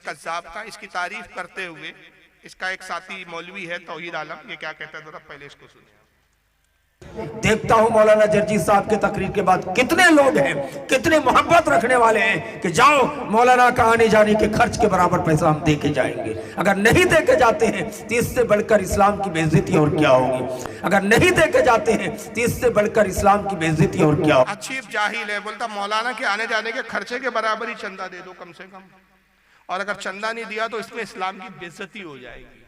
कज़्ज़ाब का। इसकी तारीफ करते हुए इसका एक साथी मौलवी है तौहीद आलम, ये क्या कहता है जरा पहले इसको सुनिए। देखता हूं मौलाना जर्जी साहब के तकरीर के बाद कितने लोग हैं, कितने मोहब्बत रखने वाले हैं कि जाओ मौलाना का आने जाने के खर्च के बराबर पैसा हम दे के जाएंगे। अगर नहीं दे के जाते हैं तो इससे बढ़कर इस्लाम की बेइज्जती और क्या होगी। अगर नहीं दे के जाते हैं तो इससे बढ़कर इस्लाम की बेइज्जती और क्या होगी। अच्छी जाहिल है, बोलता मौलाना के आने जाने के खर्चे के बराबर ही चंदा दे दो कम से कम, और अगर चंदा नहीं दिया तो इसमें इस्लाम की बेइज्जती हो जाएगी।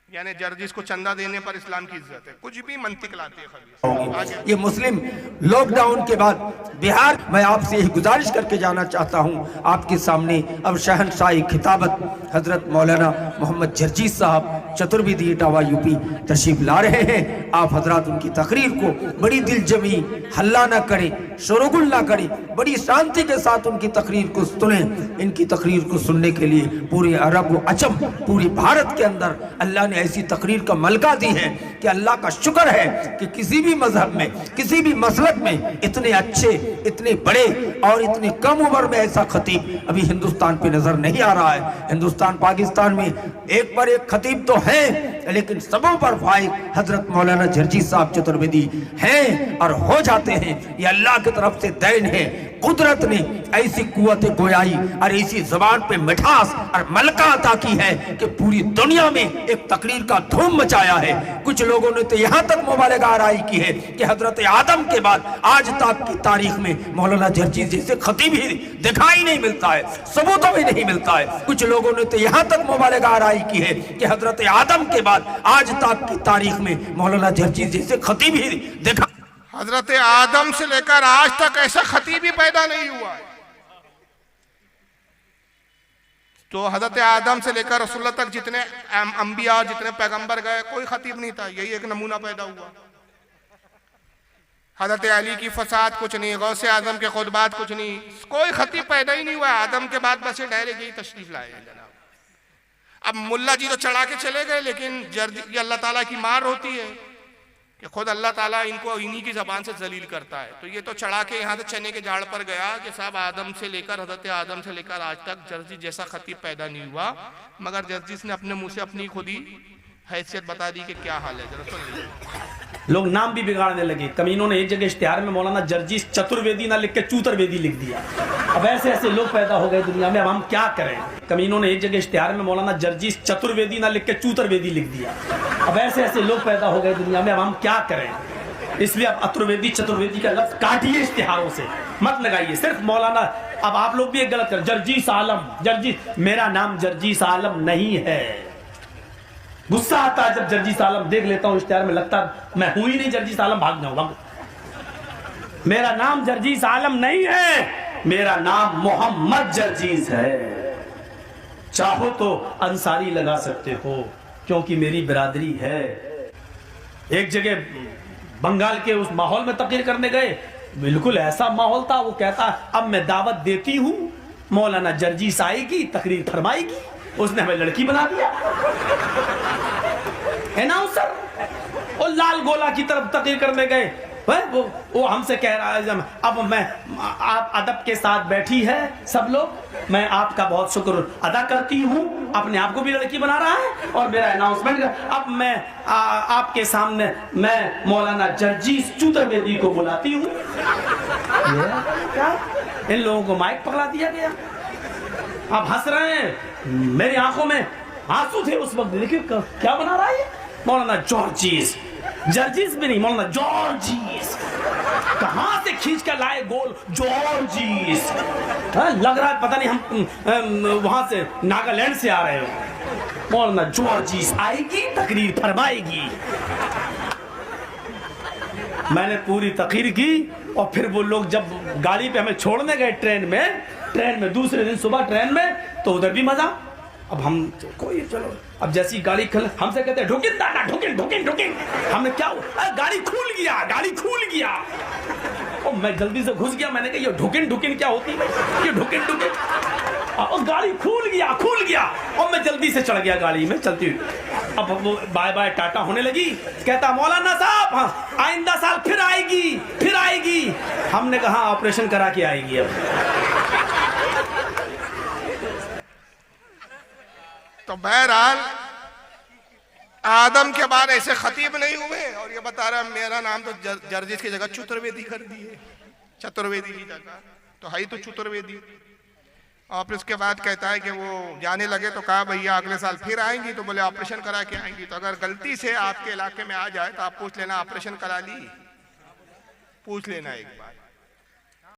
यानी जर्जिस को चंदा देने पर इस्लाम की इज्जत है, कुछ भी मंतिक लाते हैं। ये मुस्लिम लॉकडाउन के बाद बिहार, मैं आपसे यही गुजारिश करके जाना चाहता हूं आपके सामने अब शहनशाही खिताबत हजरत मौलाना मोहम्मद जर्जीस साहब चतुर्वेदी इटावा यूपी तशरीफ ला रहे हैं। आप हजरात उनकी तकरीर को बड़ी दिलजमी, हल्ला ना करें, शोरगुल ना करें, बड़ी शांति के साथ उनकी तकरीर को सुने। इनकी तकरीर को सुनने के लिए पूरे अरब व अजम, पूरी भारत के अंदर अल्लाह ने ऐसी तकरीर का मलका दी है कि अल्लाह का शुक्र है कि किसी भी मजहब में, किसी भी मसलक में इतने अच्छे, इतने बड़े और इतने कम उम्र में ऐसा खतीब अभी हिंदुस्तान पे नजर नहीं आ रहा है। हिंदुस्तान पाकिस्तान में एक पर एक खतीब तो है, लेकिन सबों पर फाइक हजरत मौलाना जर्जी साहब चतुर्वेदी हैं और हो जाते हैं। ये अल्लाह की तरफ से दैन है। कुदरत ने ऐसी कुव्वत गोयाई और ऐसी जबान पे मिठास और मलका अता की है कि पूरी दुनिया में एक तकरीर का धूम मचाया है। कुछ लोगों ने तो यहाँ तक मुबालगा आराई की है कि हजरत आदम के बाद आज तक की तारीख में मौलाना जर्जी जैसे खतीब ही दिखाई नहीं मिलता है, सबूतों में नहीं मिलता है। कुछ लोगों ने तो यहाँ तक मुबालगा आराई की है कि हजरत आदम के बाद आज तक की तारीख में मौलाना जर्जी जैसे खतीब ही दिखा। हजरत आदम से लेकर आज तक ऐसा खतीब ही पैदा नहीं हुआ है। तो हजरत आदम से लेकर रसूलुल्लाह तक जितने अंबिया, जितने पैगंबर गए, कोई खतीब नहीं था, यही एक नमूना पैदा हुआ। हजरत अली की फसाद कुछ नहीं, गौसे आजम के खुतबात कुछ नहीं, कोई खतीब पैदा ही नहीं हुआ। आदम के बाद बस ये डायरेक्ट यही तशरीफ लाए हैं जनाब। अब मुल्ला जी तो चढ़ा के चले गए, लेकिन ये अल्लाह ताला की मार होती है कि खुद अल्लाह ताला इनको इन्हीं की ज़बान से जलील करता है। तो ये तो चढ़ा के यहाँ से चने के झाड़ पर गया कि साहब आदम से लेकर हजरत आदम से लेकर आज तक जर्जी जैसा खतीब पैदा नहीं हुआ। मगर जर्जिस ने अपने मुंह से अपनी खुद ही हैसियत बता दी कि क्या हाल है। जरा सुन, लोग नाम भी बिगाड़ने लगे। कमीनों ने एक जगह इश्तिहार में मौलाना जर्जीस चतुर्वेदी ना लिख के चूतरवेदी लिख दिया। अब ऐसे ऐसे लोग पैदा हो गए दुनिया में, अब हम क्या करें। कमीनों ने एक जगह इश्तिहार में मौलाना जर्जीस चतुर्वेदी ना लिख के चूतरवेदी लिख दिया। अब ऐसे ऐसे लोग पैदा हो गए दुनिया में, अब हम क्या करें। इसलिए अब अतुर्वेदी चतुर्वेदी का लफ्ज काटिए इश्तिहारों से, मत लगाइए। सिर्फ मौलाना, अब आप लोग भी एक गलत कर, जर्जीस आलम, जर्जीस, मेरा नाम जर्जीस आलम नहीं है। गुस्सा आता है जब जर्जीस आलम देख लेता हूं इश्तिहार में, लगता मैं हूं ही नहीं जर्जीस आलम, भाग जाऊंगा। मेरा नाम जर्जीस आलम नहीं है, मेरा नाम मोहम्मद जर्जीस है। चाहो तो अंसारी लगा सकते हो क्योंकि मेरी बिरादरी है। एक जगह बंगाल के उस माहौल में तकरीर करने गए, बिल्कुल ऐसा माहौल था। वो कहता अब मैं दावत देती हूं, मौलाना जर्जीस आएगी, तकरीर फरमाएगी। उसने हमें लड़की बना दिया। अनाउंसर और लाल गोला की तरफ तकरीर करने गए, वो हमसे कह रहा है अब मैं, आप अदब के साथ बैठी है सब लोग, मैं आपका बहुत शुक्र अदा करती हूँ। अपने आप को भी लड़की बना रहा है और मेरा अनाउंसमेंट, अब मैं आपके सामने मैं मौलाना जर्जीस चूतरवेदी को बुलाती हूँ। क्या इन लोगों को माइक पकड़ा दिया गया। आप हंस रहे हैं, मेरी आंखों में आंसू थे उस वक्त। देखिए क्या बना रहा है मौलाना जर्जीस, जर्जीस भी नहीं, मौलाना जर्जीस। कहां से खींच कर लाए गोल जर्जीस। लग रहा है पता नहीं हम वहां से नागालैंड से आ रहे हो। मौलाना जर्जीस आएगी, तकरीर फरमाएगी। मैंने पूरी तकरीर की और फिर वो लोग जब गाड़ी पे हमें छोड़ने गए ट्रेन में दूसरे दिन सुबह ट्रेन में, तो उधर भी मजा। अब हम कोई चलो, अब जैसी गाड़ी हमसे कहते हैं ढुकिन दादा, ढुकिन ढुकिन ढुकिन। हमने क्या, गाड़ी खुल गया। और मैं जल्दी से घुस गया। मैंने कहा ये ढुकिन ढुकिन क्या होती है, ये ढुकिन ढुकिन। और गाड़ी खुल गया और मैं जल्दी से चढ़ गया गाड़ी में चलती हुई। अब वो बाय बाय टाटा होने लगी। कहता मौलाना साहब आइंदा साल फिर आएगी। हमने कहा ऑपरेशन करा के आएगी। अब तो बहरहाल आदम के बाद ऐसे खतीब नहीं हुए, और ये बता रहा मेरा नाम तो जर्जिस की जगह चतुर्वेदी कर दिए, चतुर्वेदी की जगह तो है ही तो चतुर्वेदी। और फिर उसके बाद कहता है कि वो जाने लगे तो कहा भैया अगले साल फिर आएंगी, तो बोले ऑपरेशन करा के आएंगी। तो अगर गलती से आपके इलाके में आ जाए तो आप पूछ लेना ऑपरेशन करा ली, पूछ लेना एक बार।